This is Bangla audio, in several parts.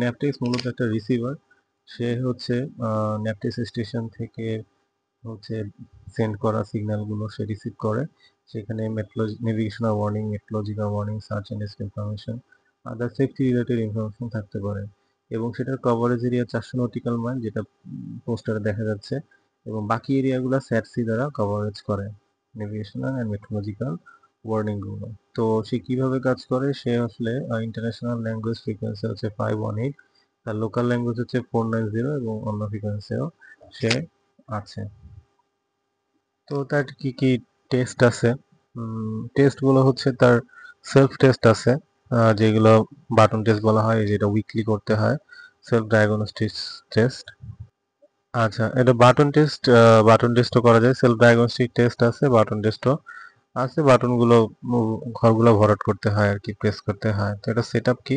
ন্যাপটেক্স মূলত একটা রিসিভার। সে হচ্ছে ন্যাপটেক্স স্টেশন থেকে হচ্ছে সেন্ড করা সিগন্যালগুলো সে রিসিভ করে। সেখানে navigational warning, meteorological warning, search and rescue information, other safety related information থাকতে পারে। এবং সেটার কভারেজ এরিয়া 400 নটিক্যাল মাইল, যেটা পোস্টারে দেখা যাচ্ছে। এবং বাকি এরিয়াগুলো স্যাটসি দ্বারা কভারেজ করে নেভিগেশনাল অ্যান্ড মেট্রোলজিক্যাল ওয়ার্নিংগুলো। তো সে কিভাবে কাজ করে, সে আসলে ইন্টারন্যাশনাল ল্যাঙ্গুয়েজ ফ্রিকোয়েন্সি হচ্ছে 518, তার লোকাল ল্যাঙ্গুয়েজ হচ্ছে 490 এবং অন্য ফ্রিকোয়েন্সিও সে আছে। তো তার কি কি টেস্ট আছে? টেস্টগুলো হচ্ছে তার সেলফ টেস্ট আছে, যেগুলো বাটন টেস্ট বলা হয়, যেটা উইকলি করতে হয়, সেলফ ডায়াগনস্টিক টেস্ট। আচ্ছা, এটা বাটন টেস্টও করা যায়, সেলফ ডায়াগনস্টিক টেস্ট আছে, বাটন টেস্টও আছে। বাটনগুলো ঘরগুলো ভরাট করতে হয় আর কি, প্রেস করতে হয়। তো এটা সেটআপ কি?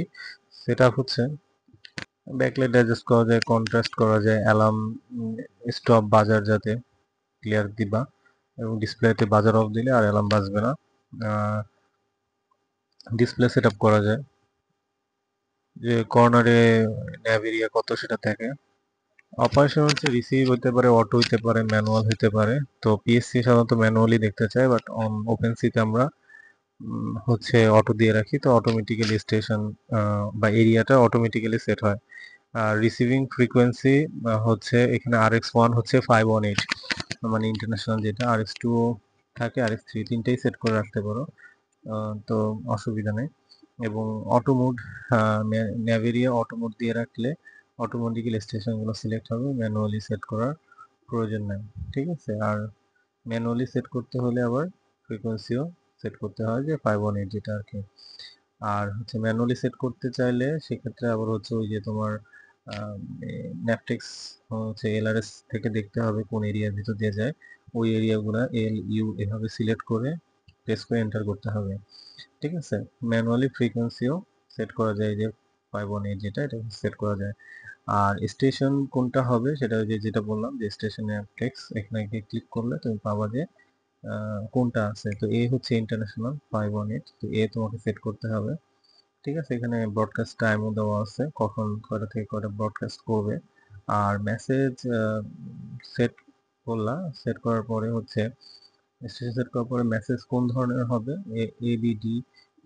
সেটআপ হচ্ছে ব্যাকলাইট অ্যাডজাস্ট করা যায়, কন্ট্রাস্ট করা যায়, অ্যালার্ম স্টপ বাজার যাতে ক্লিয়ার দিবা, এবং ডিসপ্লেতে বাজার অফ দিলে আর অ্যালার্ম বাজবে না। ডিসপ্লে সেটআপ করা যায়, যে কর্নারে ন্যাভ এরিয়া কত সেটা থাকে। অপারেশন হচ্ছে রিসিভ হতে পারে, অটো হইতে পারে, ম্যানুয়াল হইতে পারে। তো পিএসসি সাধারণত ম্যানুয়ালি দেখতে চায়, বাট ওপেন সিতে আমরা হচ্ছে অটো দিয়ে রাখি, তো অটোমেটিক্যালি স্টেশন বা এরিয়াটা অটোমেটিক্যালি সেট হয়। আর রিসিভিং ফ্রিকোয়েন্সি হচ্ছে এখানে RX1 হচ্ছে 518, মানে ইন্টারন্যাশনাল যেটা। RX2 থাকে, RX3, তিনটেই সেট করে রাখতে পারো, তো অসুবিধা নেই। এবং অটো মোড, ন্যাভেরিয়া অটো মোড দিয়ে রাখলে অটোমেটিক্যালি স্টেশনগুলো সিলেক্ট হবে, ম্যানুয়ালি সেট করার প্রয়োজন নেই। ঠিক আছে। আর ম্যানুয়ালি সেট করতে হলে আবার ফ্রিকোয়েন্সিও সেট করতে হয়, যে 518 যেটা আর কি। আর হচ্ছে ম্যানুয়ালি সেট করতে চাইলে সেক্ষেত্রে আবার হচ্ছে ওই যে তোমার ন্যাপটেক্স হচ্ছে LRS থেকে দেখতে হবে কোন এরিয়ার ভিতর দিয়ে যায়, ওই এরিয়াগুলো LU এভাবে সিলেক্ট করে প্রেস করে এন্টার করতে হবে। ঠিক আছে। ম্যানুয়ালি ফ্রিকোয়েন্সিও সেট করা যায়, যে 518 যেটা, এটা সেট করা যায়। আর স্টেশন কোনটা হবে সেটা ওই যে যেটা বললাম, যে স্টেশন ন্যাপটেক্স, এখানে ক্লিক করলে তুমি পাবা যে কোনটা আছে। তো এ হচ্ছে ইন্টারন্যাশনাল 518, তো এ তোমাকে সেট করতে হবে। ঠিক আছে। এখানে ব্রডকাস্ট টাইমও দেওয়া আছে, কখন কয়টা থেকে কয়টা ব্রডকাস্ট করবে। আর মেসেজ সেট করলা, সেট করার পরে হচ্ছে স্টেশন সেট করার পরে মেসেজ কোন ধরনের হবে, ABD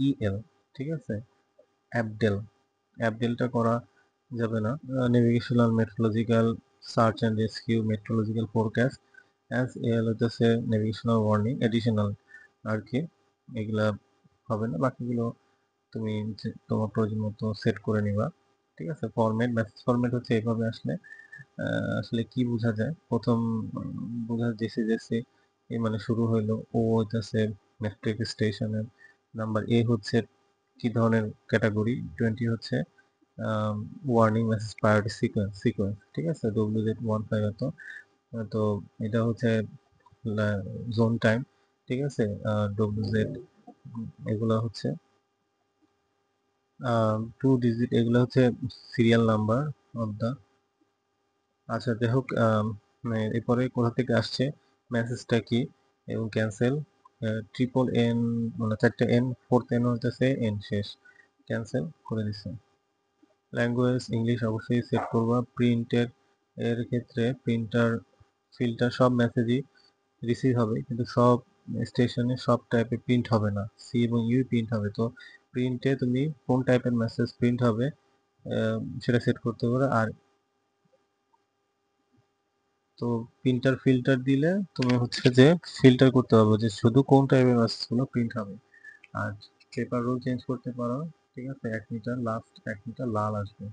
EL। ঠিক আছে। অ্যাপডেল, অ্যাপডেলটা করা যাবে না। Navigational, meteorological, search and rescue, meteorological forecast, as well হচ্ছে নেভিগেশনাল ওয়ার্নিং এডিশনাল আর কি, এগুলা হবে না। বাকিগুলো তুমি তোমার প্রয়োজন মতো সেট করে নিবা। ঠিক আছে। ফরম্যাট, মেসেজ ফরম্যাট হচ্ছে এভাবে আসলে আসলে কি বোঝা যায়, প্রথম বোঝা যেছে যেছে এই মানে শুরু হইলো, ও হইতেছে মেট্রিক স্টেশনের নাম্বার, এ হচ্ছে কি ধরনের ক্যাটাগরি, 20 হচ্ছে ওয়ার্নিং মেসেজ প্রায়োরিটি সিকোয়েন্স। ঠিক আছে। WZ15 এত। তো এটা হচ্ছে জোন টাইম। ঠিক আছে। WZ এগুলো হচ্ছে 2 ডিজিট, এগুলো হচ্ছে সিরিয়াল নাম্বার অফ দা। আচ্ছা, যাই হোক, মানে এরপরে কোথা থেকে আসছে, মেসেজটা কি, এবং ক্যান্সেল। N, মানে 4টে N, 4th N হইতেছে N শেষ, ক্যান্সেল করে দিছে। ল্যাঙ্গুয়েজ ইংলিশ অবশ্যই সেট করবা। প্রিন্টের এর ক্ষেত্রে প্রিন্টার ফিল্টার, সব মেসেজই রিসিভ হবে, কিন্তু সব স্টেশনে সব টাইপের প্রিন্ট হবে না, সি এবং ইউ প্রিন্ট হবে। তো প্রিন্টে তুমি কোন টাইপের মেসেজ প্রিন্ট হবে সেটা সেট করতে পারো। আর তো প্রিন্টার ফিল্টার দিলে তুমি হচ্ছে যে ফিল্টার করতে পারবো যে শুধু কোন টাইপের মেসেজগুলো প্রিন্ট হবে। আর পেপার রোল চেঞ্জ করতে পারো। ঠিক আছে। 1 মিটার লাস্ট, 1 মিটার লাল আসবে।